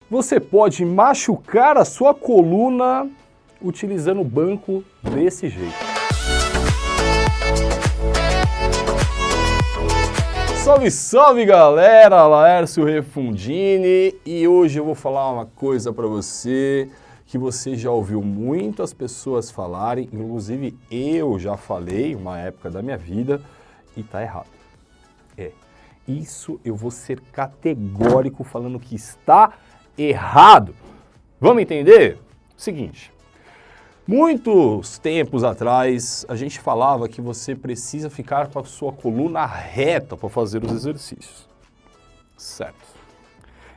você pode machucar a sua coluna utilizando o banco desse jeito. Salve, salve galera, Laércio Refundini, e hoje eu vou falar uma coisa para você que você já ouviu muitas pessoas falarem, inclusive eu já falei uma época da minha vida, e tá errado. Isso eu vou ser categórico falando que está errado. Vamos entender? Seguinte, muitos tempos atrás a gente falava que você precisa ficar com a sua coluna reta para fazer os exercícios. Certo.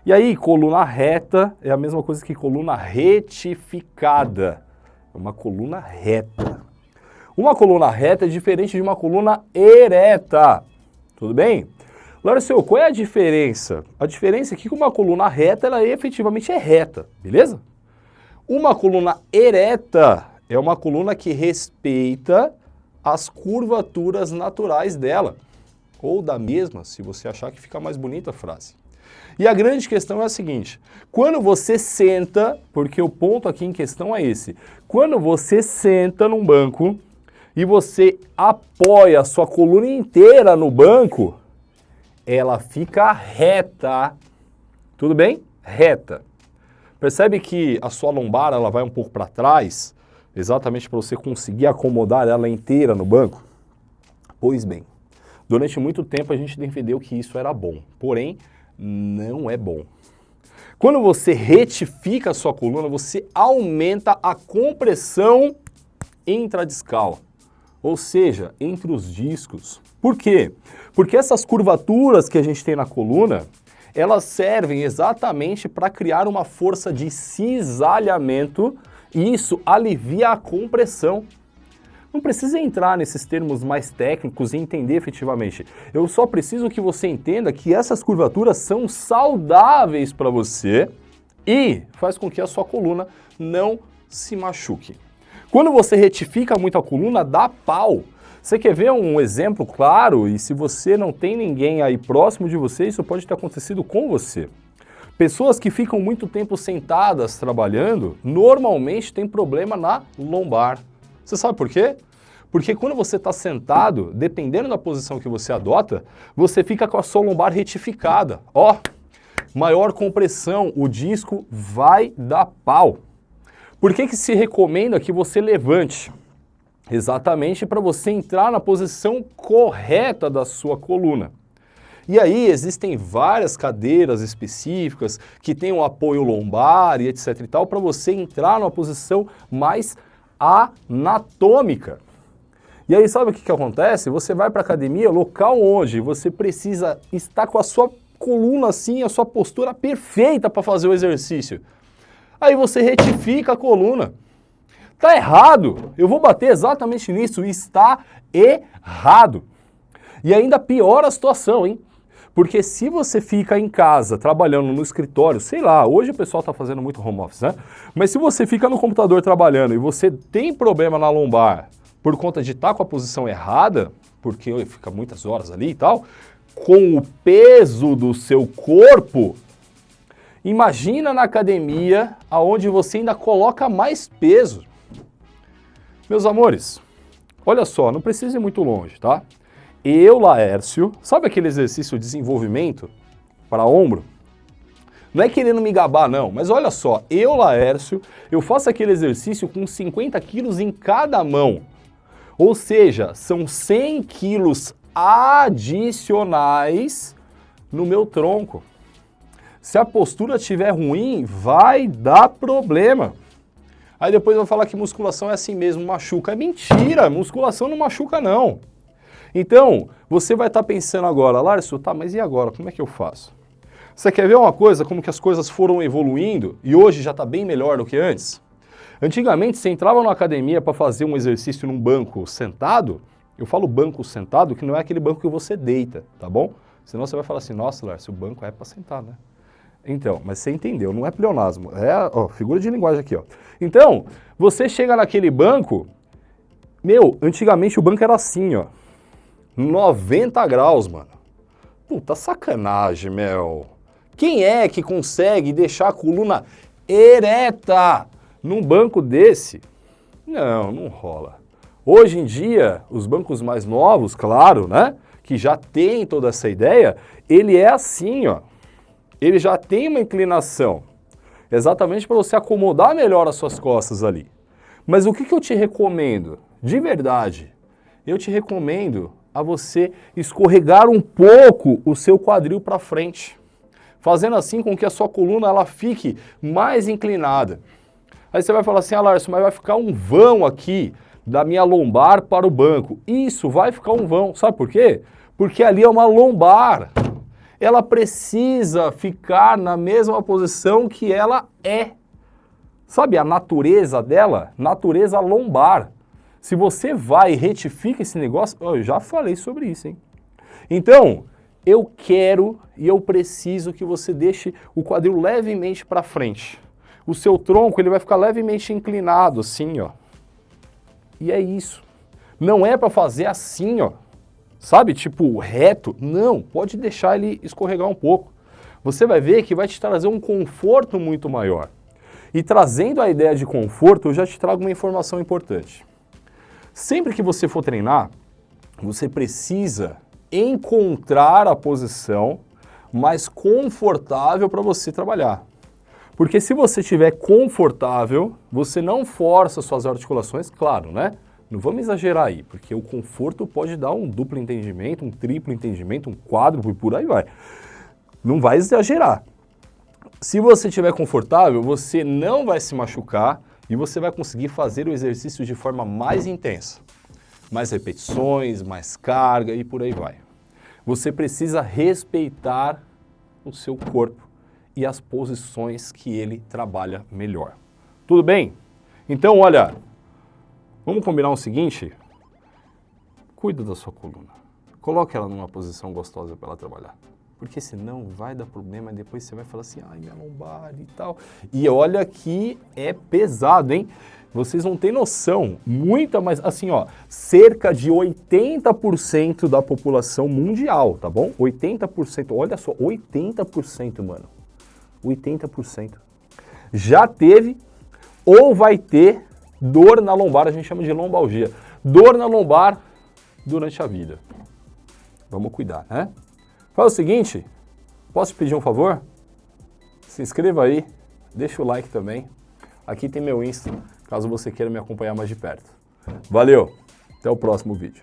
E aí, coluna reta é a mesma coisa que coluna retificada. É uma coluna reta. Uma coluna reta é diferente de uma coluna ereta. Tudo bem? Laércio, qual é a diferença? A diferença é que uma coluna reta, ela efetivamente é reta, beleza? Uma coluna ereta é uma coluna que respeita as curvaturas naturais dela. Ou da mesma, se você achar que fica mais bonita a frase. E a grande questão é a seguinte, quando você senta, porque o ponto aqui em questão é esse, quando você senta num banco e você apoia a sua coluna inteira no banco, ela fica reta. Tudo bem? Reta. Percebe que a sua lombar ela vai um pouco para trás, exatamente para você conseguir acomodar ela inteira no banco? Pois bem, durante muito tempo a gente defendeu que isso era bom, porém não é bom. Quando você retifica a sua coluna, você aumenta a compressão intradiscal, ou seja, entre os discos. Por quê? Porque essas curvaturas que a gente tem na coluna, elas servem exatamente para criar uma força de cisalhamento e isso alivia a compressão. Não precisa entrar nesses termos mais técnicos e entender efetivamente. Eu só preciso que você entenda que essas curvaturas são saudáveis para você e faz com que a sua coluna não se machuque. Quando você retifica muito a coluna, dá pau. Você quer ver um exemplo claro? E se você não tem ninguém aí próximo de você, isso pode ter acontecido com você. Pessoas que ficam muito tempo sentadas trabalhando, normalmente têm problema na lombar. Você sabe por quê? Porque quando você está sentado, dependendo da posição que você adota, você fica com a sua lombar retificada. Ó, maior compressão, o disco vai dar pau. Por que se recomenda que você levante? Exatamente para você entrar na posição correta da sua coluna. E aí existem várias cadeiras específicas que têm um apoio lombar e etc e tal, para você entrar numa posição mais anatômica. E aí sabe o que acontece? Você vai para a academia, local onde você precisa estar com a sua coluna assim, a sua postura perfeita para fazer o exercício. Aí você retifica a coluna. Tá errado. Eu vou bater exatamente nisso. Está errado. E ainda piora a situação, hein? Porque se você fica em casa, trabalhando no escritório, sei lá, hoje o pessoal está fazendo muito home office, né? Mas se você fica no computador trabalhando e você tem problema na lombar por conta de estar com a posição errada, porque fica muitas horas ali e tal, com o peso do seu corpo, imagina na academia, aonde você ainda coloca mais peso. Meus amores, olha só, não precisa ir muito longe, tá? Eu, Laércio, sabe aquele exercício de desenvolvimento para ombro? Não é querendo me gabar não, mas olha só, eu, Laércio, eu faço aquele exercício com 50 quilos em cada mão. Ou seja, são 100 quilos adicionais no meu tronco. Se a postura estiver ruim, vai dar problema. Aí depois eu vou falar que musculação é assim mesmo, machuca. É mentira, musculação não machuca não. Então, você vai estar pensando agora, Laércio, tá, mas e agora? Como é que eu faço? Você quer ver uma coisa, como que as coisas foram evoluindo e hoje já está bem melhor do que antes? Antigamente, você entrava na academia para fazer um exercício num banco sentado, eu falo banco sentado, que não é aquele banco que você deita, tá bom? Senão você vai falar assim, nossa, Laércio, o banco é para sentar, né? Então, mas você entendeu, não é pleonasmo, é figura de linguagem aqui, ó. Então, você chega naquele banco, antigamente o banco era assim, ó, 90 graus, mano. Puta sacanagem, meu. Quem é que consegue deixar a coluna ereta num banco desse? Não rola. Hoje em dia, os bancos mais novos, claro, né, que já tem toda essa ideia, ele é assim, ó. Ele já tem uma inclinação, exatamente para você acomodar melhor as suas costas ali. Mas o que eu te recomendo? De verdade, eu te recomendo a você escorregar um pouco o seu quadril para frente, fazendo assim com que a sua coluna ela fique mais inclinada. Aí você vai falar assim, Larson, mas vai ficar um vão aqui da minha lombar para o banco. Isso, vai ficar um vão. Sabe por quê? Porque ali é uma lombar. Ela precisa ficar na mesma posição que ela é. Sabe a natureza dela? Natureza lombar. Se você vai e retifica esse negócio, eu já falei sobre isso, hein? Então, eu quero e eu preciso que você deixe o quadril levemente para frente. O seu tronco ele vai ficar levemente inclinado, assim, ó. E é isso. Não é para fazer assim, ó. Sabe, tipo reto? Não, pode deixar ele escorregar um pouco. Você vai ver que vai te trazer um conforto muito maior. E trazendo a ideia de conforto, eu já te trago uma informação importante. Sempre que você for treinar, você precisa encontrar a posição mais confortável para você trabalhar. Porque se você estiver confortável, você não força suas articulações, claro, né? Não vamos exagerar aí, porque o conforto pode dar um duplo entendimento, um triplo entendimento, um quádruplo e por aí vai. Não vai exagerar. Se você estiver confortável, você não vai se machucar e você vai conseguir fazer o exercício de forma mais intensa. Mais repetições, mais carga e por aí vai. Você precisa respeitar o seu corpo e as posições que ele trabalha melhor. Tudo bem? Então, olha, vamos combinar o seguinte? Cuida da sua coluna. Coloque ela numa posição gostosa para ela trabalhar. Porque senão vai dar problema e depois você vai falar assim, ai, minha lombar e tal. E olha que é pesado, hein? Vocês não têm noção, muita mais, assim ó, cerca de 80% da população mundial, tá bom? 80%, olha só, 80%, mano. 80%. Já teve ou vai ter dor na lombar, a gente chama de lombalgia. Dor na lombar durante a vida. Vamos cuidar, né? Faz o seguinte, posso te pedir um favor? Se inscreva aí, deixa o like também. Aqui tem meu Insta, caso você queira me acompanhar mais de perto. Valeu, até o próximo vídeo.